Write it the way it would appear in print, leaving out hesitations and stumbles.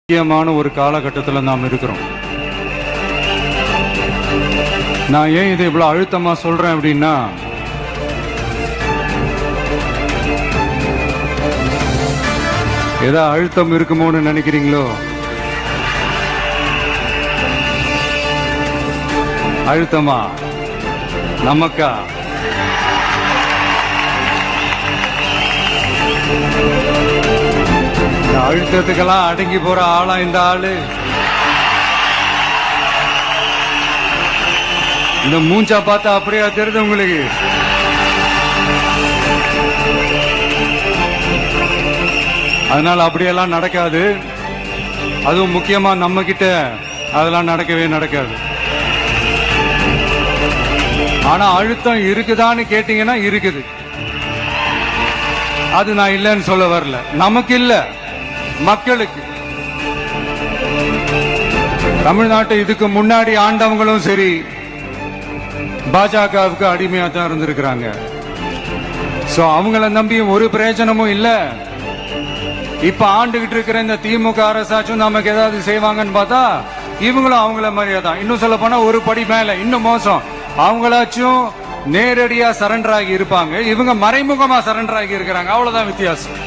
முக்கியமான ஒரு காலகட்டத்தில் நாம் இருக்கிறோம். நான் ஏன் இதை இவ்வளவு அழுத்தமா சொல்றேன் அப்படின்னா, ஏதோ அழுத்தம் இருக்குமோன்னு நினைக்கிறீங்களோ? அழுத்தமா? நமக்கா? அழுத்தத்துக்கெல்லாம் அடங்கி போற ஆளா இந்த ஆளு? இந்த மூஞ்சா பார்த்தா அப்படியா தெரியுது உங்களுக்கு? அதனால அப்படியெல்லாம் நடக்காது. அதுவும் முக்கியமா நம்ம கிட்ட அதெல்லாம் நடக்கவே நடக்காது. ஆனா அழுத்தம் இருக்குதான்னு கேட்டீங்கன்னா இருக்குது. அது நான் இல்லைன்னு சொல்ல வரல. நமக்கு இல்ல, மக்களுக்கு. தமிழ்நாட்டை இதுக்கு முன்னாடி ஆண்டவங்களும் சரி பாஜகவுக்கு அடிமையா தான் இருந்திருக்கிறாங்க. சோ அவங்கள நம்பியும் ஒரு பிரயோஜனமும் இல்ல. இப்ப ஆண்டுகிட்டு இருக்கிற இந்த திமுக அரசாச்சும் நமக்கு ஏதாவது செய்வாங்கன்னு பார்த்தா இவங்களும் அவங்கள மாதிரியே தான். இன்னும் சொல்ல போனா ஒரு படி மேல, இன்னும் மோசம். அவங்களாச்சும் நேரடியா சரண்டர் ஆகி இருப்பாங்க, இவங்க மறைமுகமா சரண்டர் ஆகி இருக்கிறாங்க. அவ்வளவுதான் வித்தியாசம்.